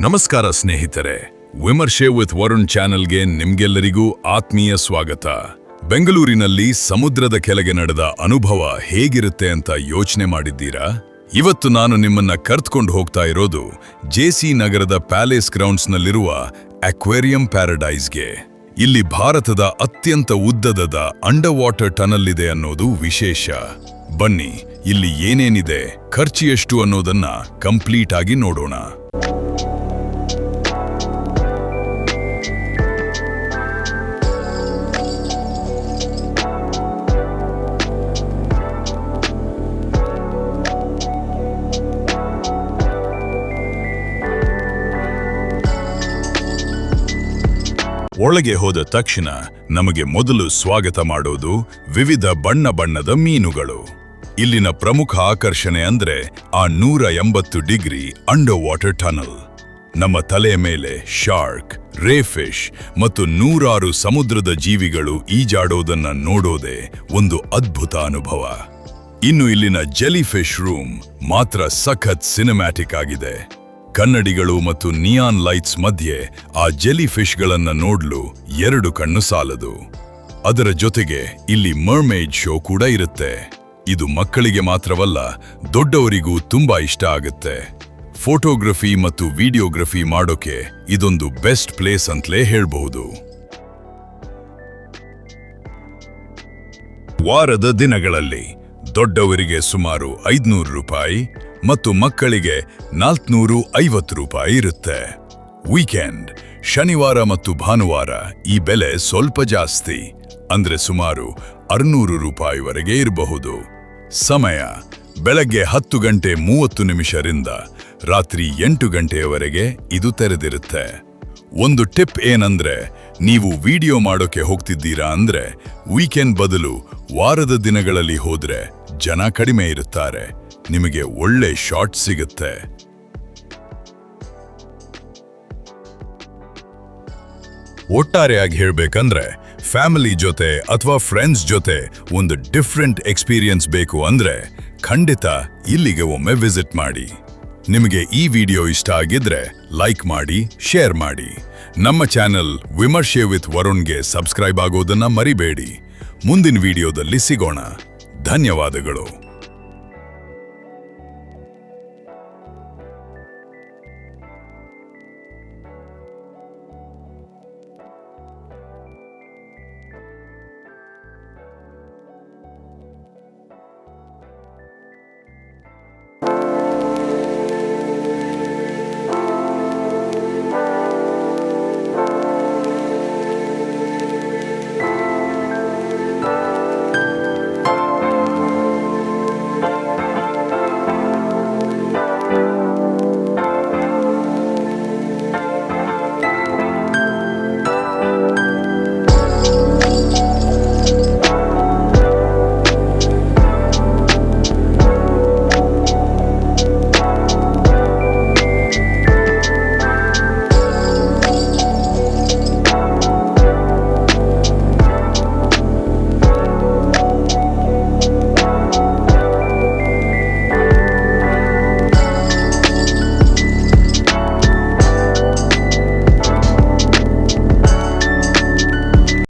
ನಮಸ್ಕಾರ ಸ್ನೇಹಿತರೆ, ವಿಮರ್ಶೆ ವಿತ್ ವರುಣ್ ಚಾನೆಲ್ಗೆ ನಿಮ್ಗೆಲ್ಲರಿಗೂ ಆತ್ಮೀಯ ಸ್ವಾಗತ. ಬೆಂಗಳೂರಿನಲ್ಲಿ ಸಮುದ್ರದ ಕೆಳಗೆ ನಡೆದ ಅನುಭವ ಹೇಗಿರುತ್ತೆ ಅಂತ ಯೋಚನೆ ಮಾಡಿದ್ದೀರಾ? ಇವತ್ತು ನಾನು ನಿಮ್ಮನ್ನ ಕರೆದುಕೊಂಡು ಹೋಗ್ತಾ ಇರೋದು ಜೆಸಿ ನಗರದ ಪ್ಯಾಲೇಸ್ ಗ್ರೌಂಡ್ಸ್ನಲ್ಲಿರುವ ಅಕ್ವೇರಿಯಂ ಪ್ಯಾರಡೈಸ್ಗೆ. ಇಲ್ಲಿ ಭಾರತದ ಅತ್ಯಂತ ಉದ್ದದ ಅಂಡರ್ ವಾಟರ್ ಟನಲ್ ಇದೆ ಅನ್ನೋದು ವಿಶೇಷ. ಬನ್ನಿ, ಇಲ್ಲಿ ಏನೇನಿದೆ, ಖರ್ಚು ಎಷ್ಟು ಅನ್ನೋದನ್ನ ಕಂಪ್ಲೀಟ್ ಆಗಿ ನೋಡೋಣ. ಒಳಗೆ ಹೋದ ತಕ್ಷಣ ನಮಗೆ ಮೊದಲು ಸ್ವಾಗತ ಮಾಡೋದು ವಿವಿಧ ಬಣ್ಣದ ಮೀನುಗಳು. ಇಲ್ಲಿನ ಪ್ರಮುಖ ಆಕರ್ಷಣೆ ಅಂದ್ರೆ ಆ 180 ಡಿಗ್ರಿ ಅಂಡರ್ ವಾಟರ್ ಟನಲ್. ನಮ್ಮ ತಲೆಯ ಮೇಲೆ ಶಾರ್ಕ್, ರೇ ಫಿಶ್ ಮತ್ತು 100 ಸಮುದ್ರದ ಜೀವಿಗಳು ಈಜಾಡೋದನ್ನ ನೋಡೋದೇ ಒಂದು ಅದ್ಭುತ ಅನುಭವ. ಇನ್ನು ಇಲ್ಲಿನ ಜೆಲಿ ಫಿಶ್ ರೂಮ್ ಮಾತ್ರ ಸಖತ್ ಸಿನಿಮ್ಯಾಟಿಕ್ ಆಗಿದೆ. ಕನ್ನಡಿಗಳು ಮತ್ತು ನಿಯಾನ್ ಲೈಟ್ಸ್ ಮಧ್ಯೆ ಆ ಜೆಲಿ ಫಿಶ್ಗಳನ್ನ ನೋಡ್ಲು 2 ಕಣ್ಣು ಸಾಲದು. ಅದರ ಜೊತೆಗೆ ಇಲ್ಲಿ ಮರ್ಮೇಡ್ ಶೋ ಕೂಡ ಇರುತ್ತೆ. ಇದು ಮಕ್ಕಳಿಗೆ ಮಾತ್ರವಲ್ಲ, ದೊಡ್ಡವರಿಗೂ ತುಂಬಾ ಇಷ್ಟ ಆಗುತ್ತೆ. ಫೋಟೋಗ್ರಫಿ ಮತ್ತು ವಿಡಿಯೋಗ್ರಫಿ ಮಾಡೋಕೆ ಇದೊಂದು ಬೆಸ್ಟ್ ಪ್ಲೇಸ್ ಅಂತಲೇ ಹೇಳ್ಬಹುದು. ವಾರದ ದಿನಗಳಲ್ಲಿ ದೊಡ್ಡವರಿಗೆ ಸುಮಾರು 500 ರೂಪಾಯಿ ಮತ್ತು ಮಕ್ಕಳಿಗೆ 450 ರೂಪಾಯಿ ಇರುತ್ತೆ. ವೀಕೆಂಡ್, ಶನಿವಾರ ಮತ್ತು ಭಾನುವಾರ ಈ ಬೆಲೆ ಸ್ವಲ್ಪ ಜಾಸ್ತಿ, ಅಂದ್ರೆ ಸುಮಾರು 600 ರೂಪಾಯಿವರೆಗೆ ಇರಬಹುದು. ಸಮಯ ಬೆಳಗ್ಗೆ 10 ಗಂಟೆ 30 ನಿಮಿಷದಿಂದ ರಾತ್ರಿ 8 ಗಂಟೆಯವರೆಗೆ ಇದು ತೆರೆದಿರುತ್ತೆ. ಒಂದು ಟಿಪ್ ಏನಂದ್ರೆ, ನೀವು ವಿಡಿಯೋ ಮಾಡೋಕೆ ಹೋಗ್ತಿದ್ದೀರಾ ಅಂದ್ರೆ ವೀಕೆಂಡ್ ಬದಲು ವಾರದ ದಿನಗಳಲ್ಲಿ ಹೋದ್ರೆ ಜನ ಕಡಿಮೆ ಇರುತ್ತಾರೆ, ನಿಮಗೆ ಒಳ್ಳೆ ಶಾಟ್ ಸಿಗುತ್ತೆ. ಒಟ್ಟಾರೆಯಾಗಿ ಹೇಳ್ಬೇಕಂದ್ರೆ, ಫ್ಯಾಮಿಲಿ ಜೊತೆ ಅಥವಾ ಫ್ರೆಂಡ್ಸ್ ಜೊತೆ ಒಂದು ಡಿಫ್ರೆಂಟ್ ಎಕ್ಸ್ಪೀರಿಯನ್ಸ್ ಬೇಕು ಅಂದ್ರೆ ಖಂಡಿತ ಇಲ್ಲಿಗೆ ಒಮ್ಮೆ ವಿಸಿಟ್ ಮಾಡಿ. ನಿಮಗೆ ಈ ವಿಡಿಯೋ ಇಷ್ಟ ಆಗಿದ್ರೆ ಲೈಕ್ ಮಾಡಿ, ಶೇರ್ ಮಾಡಿ. ನಮ್ಮ ಚಾನೆಲ್ ವಿಮರ್ಶೆ ವಿತ್ ವರುಣ್ಗೆ ಸಬ್ಸ್ಕ್ರೈಬ್ ಆಗೋದನ್ನ ಮರಿಬೇಡಿ. ಮುಂದಿನ ವಿಡಿಯೋದಲ್ಲಿ ಸಿಗೋಣ. ಧನ್ಯವಾದಗಳು.